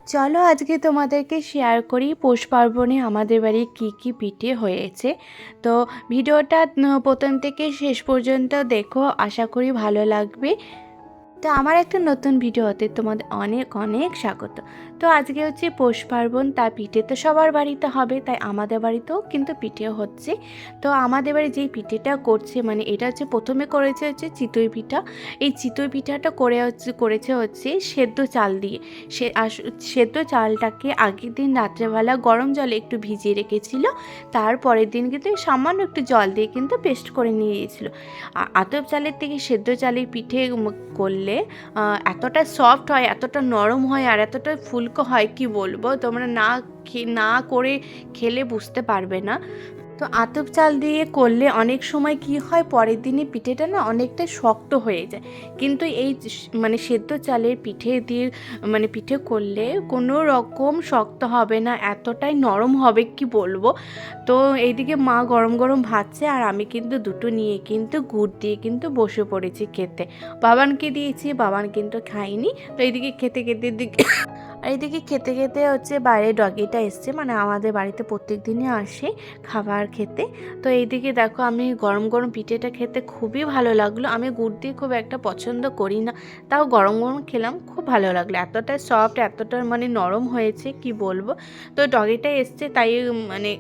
চলো আজকে তোমাদেরকে শেয়ার করি পৌষ পার্বণে আমাদের বাড়ি কী কী পিঠে হয়েছে। তো ভিডিওটা প্রথম থেকে শেষ পর্যন্ত দেখো, আশা করি ভালো লাগবে। তো আমার একটা নতুন ভিডিওতে তোমাদের অনেক অনেক স্বাগত। তো আজকে হচ্ছে পৌষ পার্বণ, তার পিঠে তো সবার বাড়িতে হবে, তাই আমাদের বাড়িতেও কিন্তু পিঠে হচ্ছে। তো আমাদের বাড়ি যেই পিঠেটা করছে, মানে এটা হচ্ছে প্রথমে করেছে হচ্ছে চিতই পিঠা। এই চিতই পিঠাটা করেছে হচ্ছে সেদ্ধ চাল দিয়ে। সেদ্ধ চালটাকে আগের দিন রাত্রেবেলা গরম জলে একটু ভিজিয়ে রেখেছিল, তারপরের দিন কিন্তু সামান্য একটু জল দিয়ে কিন্তু পেস্ট করে নিয়ে গিয়েছিলো। আতপ চালের থেকে সেদ্ধ চালের পিঠে করলে এতটা সফট হয়, এতটা নরম হয়, আর এতটা ফুলকো হয় কি বলবো, তোমরা না করে খেলে বুঝতে পারবে না। তো আতপ চাল দিয়ে করলে অনেক সময় কি হয়, পরের দিনে পিঠেটা না অনেকটা শক্ত হয়ে যায়। কিন্তু এই মানে সেদ্ধ চালের পিঠে দিয়ে মানে পিঠে করলে কোনো রকম শক্ত হবে না, এতটাই নরম হবে কি বলবো। তো এইদিকে মা গরম গরম ভাজছে, আর আমি কিন্তু দুটো নিয়ে কিন্তু গুড় দিয়ে কিন্তু বসে পড়েছি খেতে। বাবানকে দিয়েছি, বাবান কিন্তু খাইনি। তো এইদিকে খেতে খেতে আর এদিকে খেতে খেতে হচ্ছে বাইরে ডগিটা এসছে, মানে আমাদের বাড়িতে প্রত্যেক দিনই আসে খাবার খেতে। তো এইদিকে দেখো, আমি গরম গরম পিঠেটা খেতে খুবই ভালো লাগলো। আমি গুড় দিয়ে খুব একটা পছন্দ করি না, তাও গরম গরম খেলাম, খুব ভালো লাগলো। এতটা সফট, এতটা মানে নরম হয়েছে কি বলবো। তো ডগিটা এসছে তাই মানে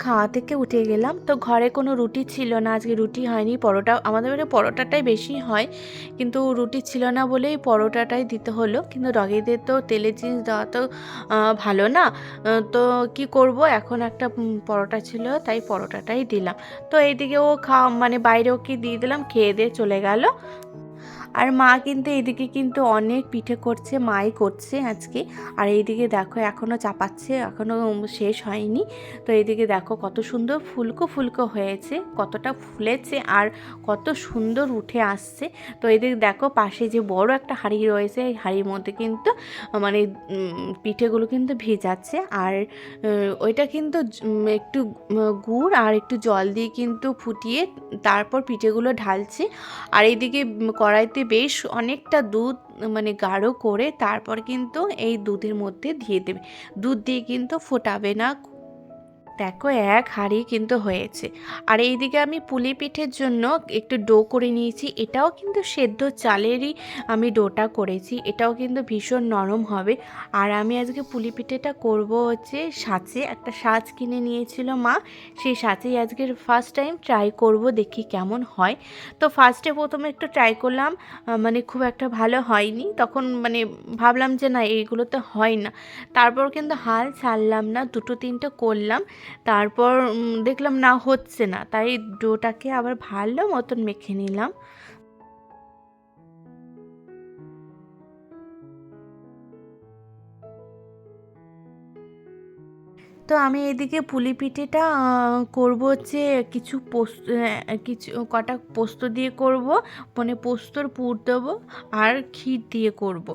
খাওয়া থেকে উঠে গেলাম। তো ঘরে কোনো রুটি ছিল না, আজকে রুটি হয়নি, পরোটা, আমাদের বাড়ি পরোটাটাই বেশি হয়, কিন্তু রুটি ছিল না বলেই পরোটাটাই দিতে হলো। কিন্তু ডগিদের তো তেলের জিনিস দেওয়া তো ভালো না। তো কি করব, এখন একটা পরোটা ছিল তাই পরোটাটাই দিলাম। তো এইদিকে ও মানে বাইরে ওকে দিয়ে দিলাম, খেয়ে দিয়ে চলে গেল। আর মা কিন্তু এইদিকে কিন্তু অনেক পিঠে করছে, মাই করছে আজকে। আর এইদিকে দেখো এখনও চাপাচ্ছে, এখনও শেষ হয়নি। তো এইদিকে দেখো কত সুন্দর ফুলকো ফুলকো হয়েছে, কতটা ফুলেছে আর কত সুন্দর উঠে আসছে। তো এইদিকে দেখো পাশে যে বড় একটা হাঁড়ি রয়েছে, এই হাঁড়ির মধ্যে কিন্তু মানে পিঠেগুলো কিন্তু ভেজাচ্ছে। আর ওইটা কিন্তু একটু গুড় আর একটু জল দিয়ে কিন্তু ফুটিয়ে তারপর পিঠেগুলো ঢালছে। আর এইদিকে কড়াইতে বেশ অনেকটা দুধ মানে গাঢ় করে তারপর কিন্তু এই দুধের মধ্যে দিয়ে দেবে। দুধ দিয়ে কিন্তু ফোটাবে না। দেখো এক হাঁড়ি কিন্তু হয়েছে। আর এইদিকে আমি পুলি পিঠের জন্য একটু ডো করে নিয়েছি, এটাও কিন্তু সেদ্ধ চালেরই আমি ডোটা করেছি, এটাও কিন্তু ভীষণ নরম হবে। আর আমি আজকে পুলি পিঠেটা করব হচ্ছে সাঁচে, একটা সাঁচ কিনে নিয়েছিল মা, সেই সাঁচেই আজকের ফার্স্ট টাইম ট্রাই করব, দেখি কেমন হয়। তো প্রথমে একটু ট্রাই করলাম, মানে খুব একটা ভালো হয়নি, তখন মানে ভাবলাম যে না এইগুলো তো হয় না। তারপর কিন্তু হাল ছাড়লাম না, দুটো তিনটে করলাম, তারপর দেখলাম না হচ্ছে না, তাই ডোটাকে আবার ভালো মতন মেখে নিলাম। তো আমি এদিকে পুলি পিঠেটা করব হচ্ছে কিছু কিছু কটা পোস্ত দিয়ে করব, মানে পোস্তর পুর দেবো আর ক্ষীর দিয়ে করব।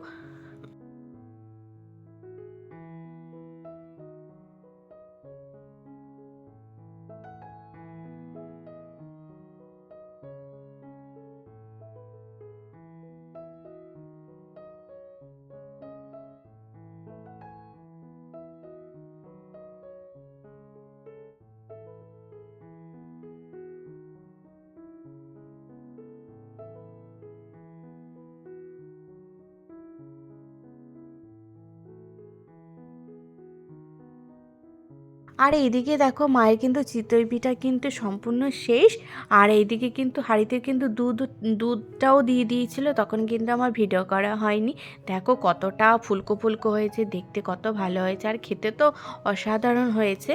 আর এইদিকে দেখো মায়ের কিন্তু চিতই পিঠা কিন্তু সম্পূর্ণ শেষ। আর এইদিকে কিন্তু হাঁড়িতে কিন্তু দুধটাও দিয়ে দিয়েছিল, তখন কিন্তু আমার ভিডিও করা হয়নি। দেখো কতটা ফুলকো ফুলকো হয়েছে, দেখতে কত ভালো হয়েছে, আর খেতে তো অসাধারণ হয়েছে।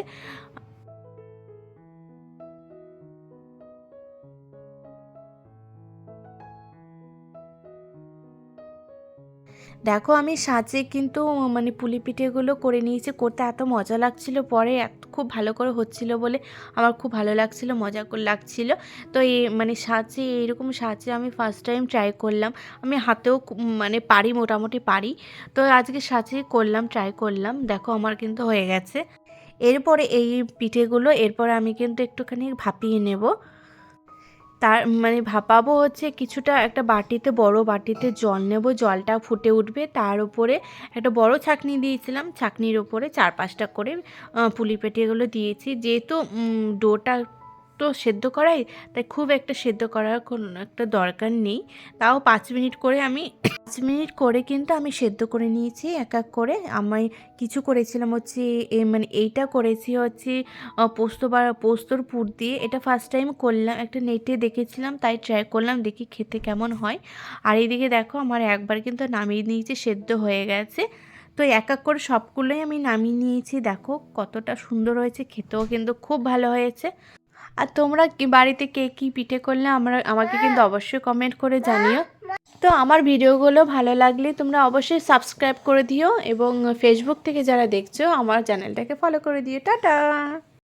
দেখো আমি সাজে কিন্তু মানে পুলি পিঠেগুলো করে নিয়েছি, করতে এত মজা লাগছিল, পরে খুব ভালো করে হচ্ছিল বলে আমার খুব ভালো লাগছিল, মজা লাগছিল। তো এই মানে সাজে, এইরকম সাজে আমি ফার্স্ট টাইম ট্রাই করলাম। আমি হাতেও মানে পারি, মোটামুটি পারি। তো আজকে সাজে করলাম, ট্রাই করলাম, দেখো আমার কিন্তু হয়ে গেছে। এরপরে এই পিঠেগুলো এরপরে আমি কিন্তু একটুখানি ভাপিয়ে নেব। তার মানে ভাপাবো হচ্ছে কিছুটা একটা বাটিতে, বড় বাটিতে জল নেব, জলটা ফুটে উঠবে, তার উপরে একটা বড় ছাঁকনি দিয়েছিলাম, ছাঁকনির উপরে 4-5টা করে পুলি পেটিয়াগুলো দিয়েছি। যেহেতু ডোটা তো সেদ্ধ করাই, তাই খুব একটা সেদ্ধ করার কোনো একটা দরকার নেই। তাও 5 মিনিট করে আমি 5 মিনিট করে কিন্তু আমি সেদ্ধ করে নিয়েছি এক এক করে। আমি কিছু করেছিলাম হচ্ছে মানে এইটা করেছি হচ্ছে পোস্তর পুর দিয়ে। এটা ফার্স্ট টাইম করলাম, একটা নেটে দেখেছিলাম তাই ট্রাই করলাম, দেখি খেতে কেমন হয়। আর এইদিকে দেখো আমার একবার কিন্তু নামিয়ে নিয়েছি, সেদ্ধ হয়ে গেছে। তো এক এক করে সবগুলোই আমি নামিয়ে নিয়েছি। দেখো কতটা সুন্দর হয়েছে, খেতেও কিন্তু খুব ভালো হয়েছে। আর তোমরা কি বাড়িতে কে কী পিঠে করলে আমাকে কিন্তু অবশ্যই কমেন্ট করে জানিও। তো আমার ভিডিওগুলো ভালো লাগলে তোমরা অবশ্যই সাবস্ক্রাইব করে দিও, এবং ফেসবুক থেকে যারা দেখছো আমার চ্যানেলটাকে ফলো করে দিও। টাটা।